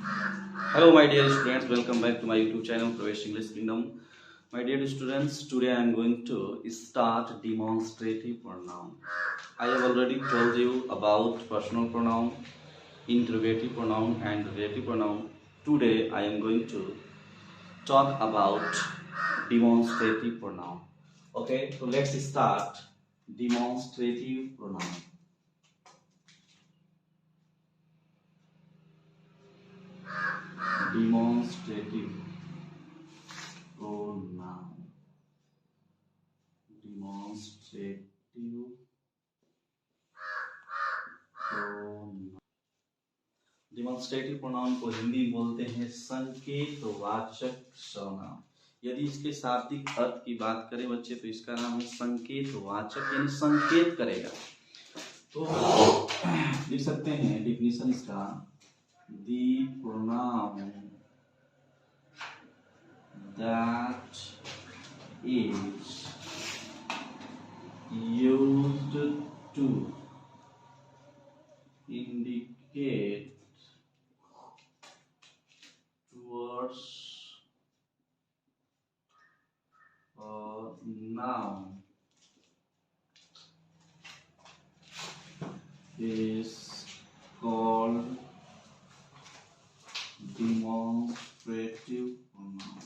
Hello, my dear students. Welcome back to my YouTube channel, Pravesh English Kingdom. My dear students, today I am going to start demonstrative pronoun. I have already told you about personal pronoun, interrogative pronoun, and relative pronoun. Today I am going to talk about demonstrative pronoun. Okay, so let's start demonstrative pronoun. Demonstrative pronoun. Demonstrative pronoun. Demonstrative pronoun को हिंदी में बोलते हैं संकेतवाचक सर्वनाम। यदि इसके शाब्दिक अर्थ की बात करें बच्चे तो इसका नाम है संकेतवाचक, यानी संकेत करेगा। तो लिख सकते हैं डिफिनेशन इसका, the pronoun that is used to indicate towards a noun is called demonstrative pronoun.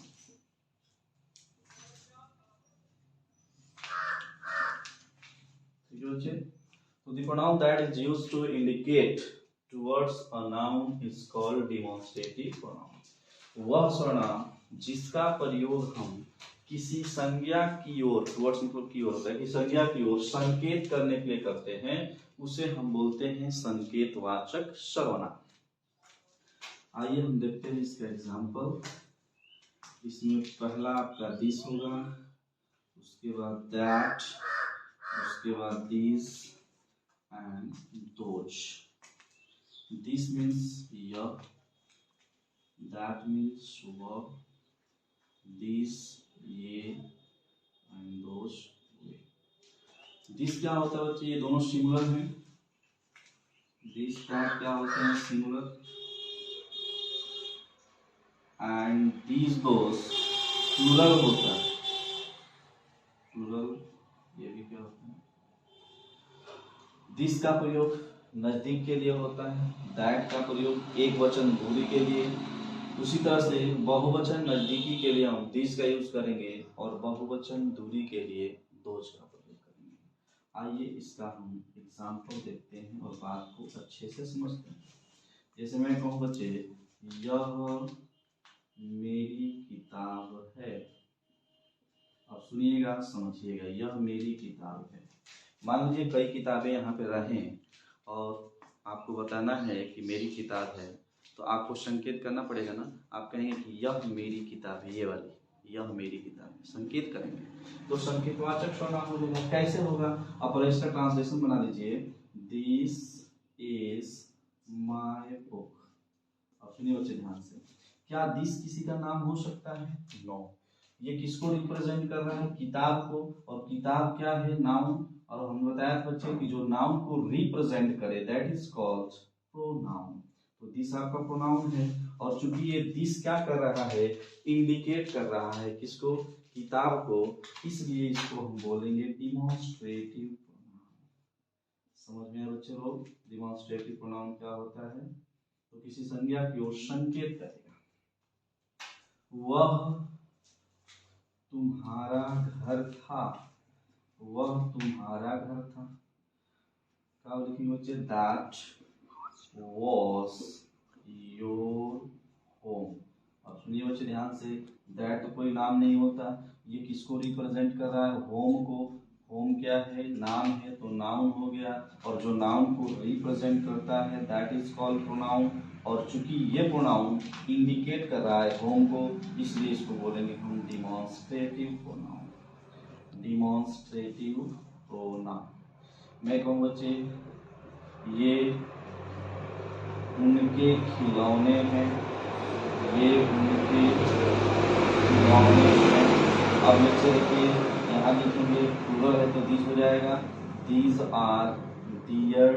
ठीक है बच्चे, तो the pronoun that is used to indicate towards a noun is called demonstrative pronoun. वह सर्वनाम जिसका प्रयोग हम किसी संज्ञा की ओर, towards मतलब की ओर होता है कि संज्ञा की ओर संकेत करने के लिए करते हैं, उसे हम बोलते हैं संकेतवाचक सर्वनाम। आइए हम देखते हैं इसका एग्जाम्पल। इसमें पहला आपका दिस होगा, उसके बाद दैट, उसके बाद this and those. This means yeah, that means वह, this ये and those वे। this क्या होता है बच्चे, ये दोनों सिंगुलर हैं। this का क्या होते हैं, singular, and these those plural होता है, प्लूरल ये भी क्या होता है। दिस का प्रयोग नजदीक के लिए होता है, दैट का प्रयोग एक वचन दूरी के लिए। उसी तरह से बहुवचन नजदीकी के लिए हम दिस का यूज करेंगे और बहुवचन दूरी के लिए दोज का प्रयोग करेंगे। आइए इसका हम एग्जाम्पल देखते हैं और बात को अच्छे से समझते हैं। जैसे मैं कहूँ बच्चे, यह मेरी किताब है। अब सुनिएगा, समझिएगा, यह मेरी किताब है। मान लीजिए कई किताबें यहाँ पे रहें और आपको बताना है कि मेरी किताब है, तो आपको संकेत करना पड़ेगा ना। आप कहेंगे कि यह मेरी किताब है, ये वाली यह मेरी किताब है, संकेत करेंगे तो संकेतवाचक सर्वनाम हो जाएगा। कैसे होगा, आप इसका ट्रांसलेशन बना लीजिए, दिस इज माय बुक। अब सुनिए बच्चे ध्यान से, क्या दिस किसी का नाम हो सकता है? नो। ये किसको रिप्रेजेंट कर रहा है? किताब को। और किताब क्या है? नाउन। और हम बताया बच्चे कि जो नाउन को रिप्रेजेंट करे दैट इज कॉल्ड प्रोनाउन। तो दिस आपका प्रोनाउन है, और चूंकि ये दिस क्या कर रहा है, इंडिकेट कर रहा है किसको? किताब को, इसलिए इसको हम बोलेंगे डिमॉन्स्ट्रेटिव प्रोनाउन। समझ में आया बच्चे लोग, डिमॉन्स्ट्रेटिव प्रोनाउन क्या होता है? तो किसी संज्ञा की ओर संकेत करेगा। वह तुम्हारा घर था, वह तुम्हारा घर था। क्या लिखेंगे बच्चे? That was your home. अब सुनिए बच्चे ध्यान से, दैट कोई नाम नहीं होता, ये किसको रिप्रेजेंट कर रहा है? होम को। होम क्या है? नाम है, तो नाउन हो गया। और जो नाउन को रिप्रेजेंट करता है दैट इज कॉल्ड प्रोनाउन। और चूंकि ये प्रोनाउन इंडिकेट कर रहा है होम को, इसलिए इसको बोलेंगे हम डिमॉन्स्ट्रेटिव प्रोनाउन। Demonstrative pronoun. मैं कहूँ बच्चे, ये उनके खिलौने हैं, ये उनके खिलौने हैं। अब बच्चे देखिए, यहाँ लिखेंगे प्लूरल है तो दिस हो जाएगा, these are their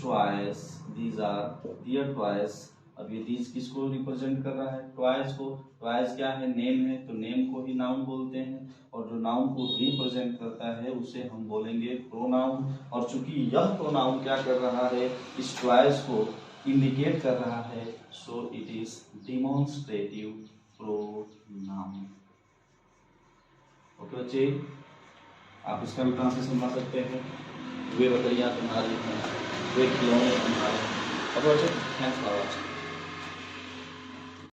toys, these are their toys. अब ये दीज किसको रिप्रेजेंट कर रहा है? टॉयज को। टॉयज क्या है? नेम है, तो नेम को ही नाउन बोलते हैं, और जो नाउन को रिप्रेजेंट करता है उसे हम बोलेंगे प्रोनाउन। और चूंकि यह प्रोनाउन क्या कर रहा है? इस टॉयज को इंडिकेट कर रहा है, so it is demonstrative pronoun. Okay बच्चे, आप इसका भी ट्रांसलेशन बना सकते हैं। वे बकरियां तुम्हारी हैं, वे खिलौने तुम्हारे हैं। अब बच्चे, थैंक्स फॉर वॉचिंग।